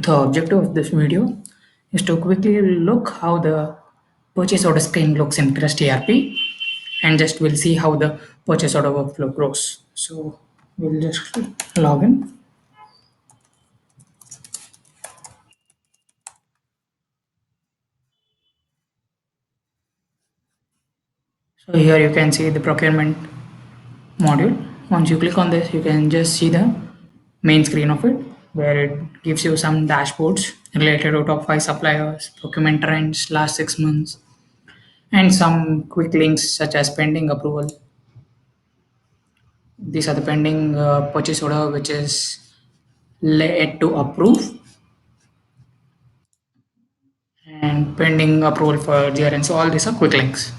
The objective of this video is to quickly look how the purchase order screen looks in Trust ERP, and just we'll see how the purchase order workflow grows. So we'll just log in. So here you can see the procurement module. Once you click on this, you can just see the main screen of it, where it gives you some dashboards related to top 5 suppliers, procurement trends last 6 months, and some quick links such as pending approval. These are the pending purchase order which is yet to approve, and pending approval for GRN. So all these are quick links.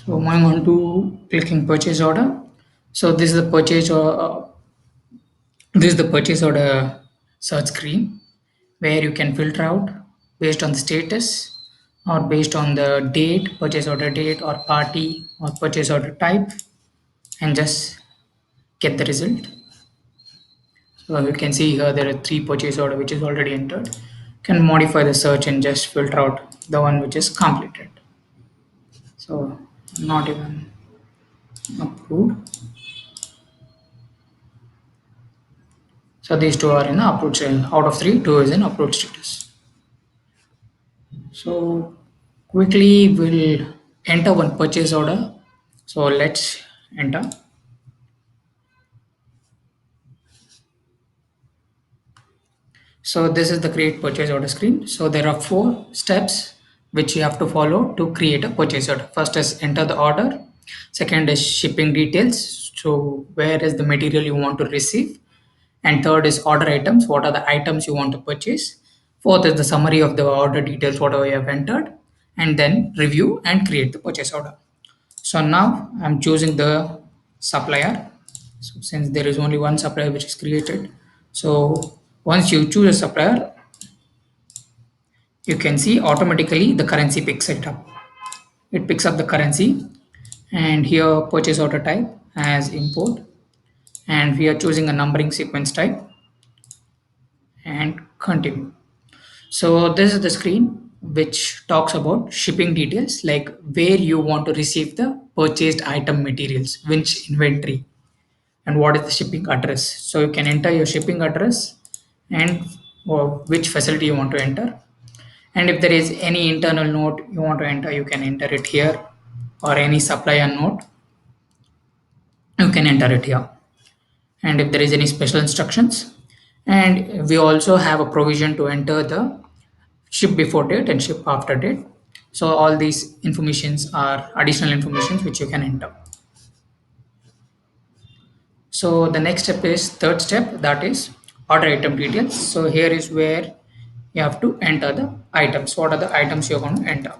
So moving on to clicking purchase order. So this is the purchase order search screen, where you can filter out based on the status or based on the date, purchase order date or party or purchase order type, and just get the result. So you can see here there are 3 purchase order which is already entered. You can modify the search and just filter out the one which is completed. So not even approved. So these two are in the approved status. Out of 3, 2 is in approved status. So quickly we'll enter one purchase order. So let's enter. So this is the create purchase order screen. So there are 4 steps which you have to follow to create a purchase order. First is enter the order. Second is shipping details. So where is the material you want to receive? And third is order items. What are the items you want to purchase? Fourth is the summary of the order details, whatever you have entered. And then review and create the purchase order. So now I'm choosing the supplier. So since there is only one supplier which is created, so once you choose a supplier, you can see automatically the currency picks it up. It picks up the currency, and here purchase order type as import, and we are choosing a numbering sequence type and continue. So this is the screen which talks about shipping details, like where you want to receive the purchased item materials, which inventory, and what is the shipping address. So you can enter your shipping address and or which facility you want to enter. And if there is any internal note you want to enter, you can enter it here, or any supplier note, you can enter it here. And if there is any special instructions, and we also have a provision to enter the ship before date and ship after date. So all these informations are additional informations which you can enter. So the next step is third step, that is order item details. So here is where you have to enter the items. What are the items you're going to enter?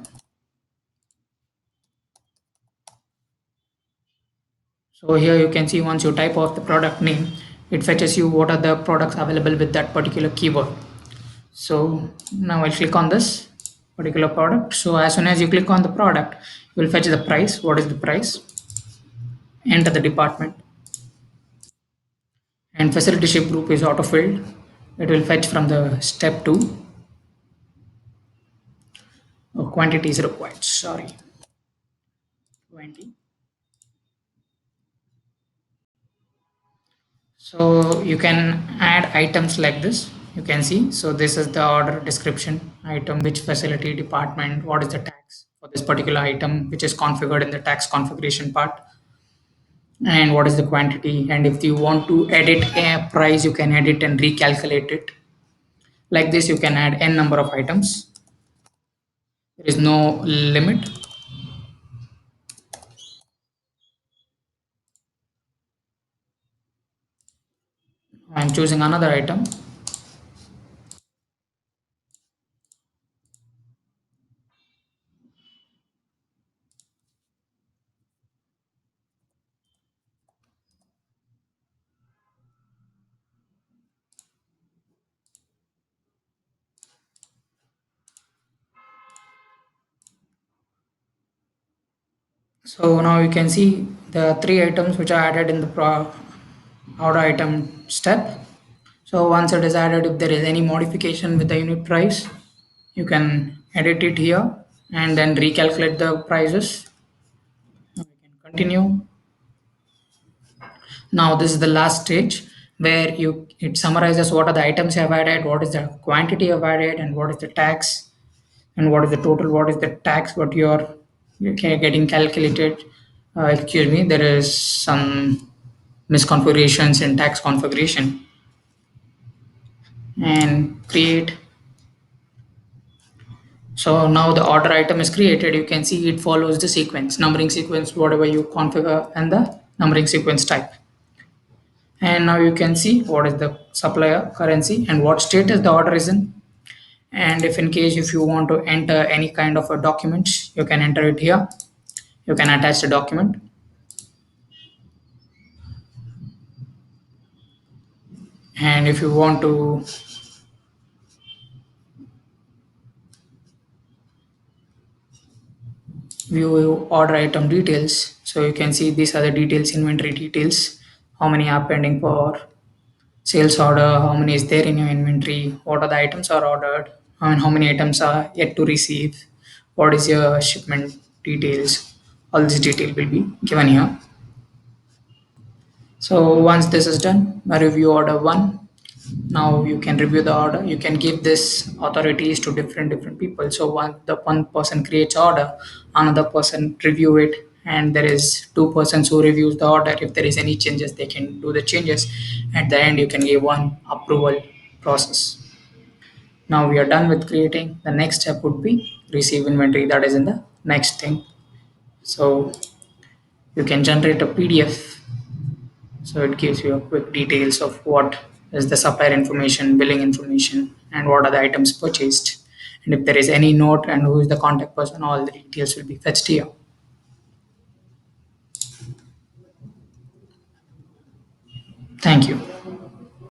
So here you can see once you type of the product name, it fetches you what are the products available with that particular keyword. So now I'll click on this particular product. So as soon as you click on the product, you will fetch the price. What is the price? Enter the department. And facility ship group is auto filled. It will fetch from the step 2. Quantity is required. Sorry. 20. So you can add items like this. You can see. So this is the order description item, which facility department, what is the tax for this particular item, which is configured in the tax configuration part, and what is the quantity. And if you want to edit a price, you can edit and recalculate it. Like this, you can add n number of items. There is no limit. I'm choosing another item. So now you can see the 3 items which are added in the order item step. So once it is added, if there is any modification with the unit price, you can edit it here and then recalculate the prices. Now we can continue. Now this is the last stage where you it summarizes what are the items you have added, what is the quantity you have added, and what is the tax, and what is the total, what is the tax what you're getting calculated. Excuse me, there is some misconfigurations in tax configuration, and create. So now the order item is created. You can see it follows the sequence, numbering sequence, whatever you configure, and the numbering sequence type. And now you can see what is the supplier currency and what status the order is in. And if in case if you want to enter any kind of a document, you can enter it here. You can attach the document. And if you want to view order item details, so you can see these are the details, inventory details, how many are pending for sales order, how many is there in your inventory, what are the items are ordered, and how many items are yet to receive, what is your shipment details. All this detail will be given here. So once this is done, a review order one. Now you can review the order. You can give this authorities to different people. So one person creates order, another person review it, and there is two persons who reviews the order. If there is any changes, they can do the changes. At the end, you can give one approval process. Now we are done with creating. The next step would be receive inventory. That is in the next thing. So you can generate a PDF. So it gives you a quick details of what is the supplier information, billing information, and what are the items purchased. And if there is any note and who is the contact person, all the details will be fetched here.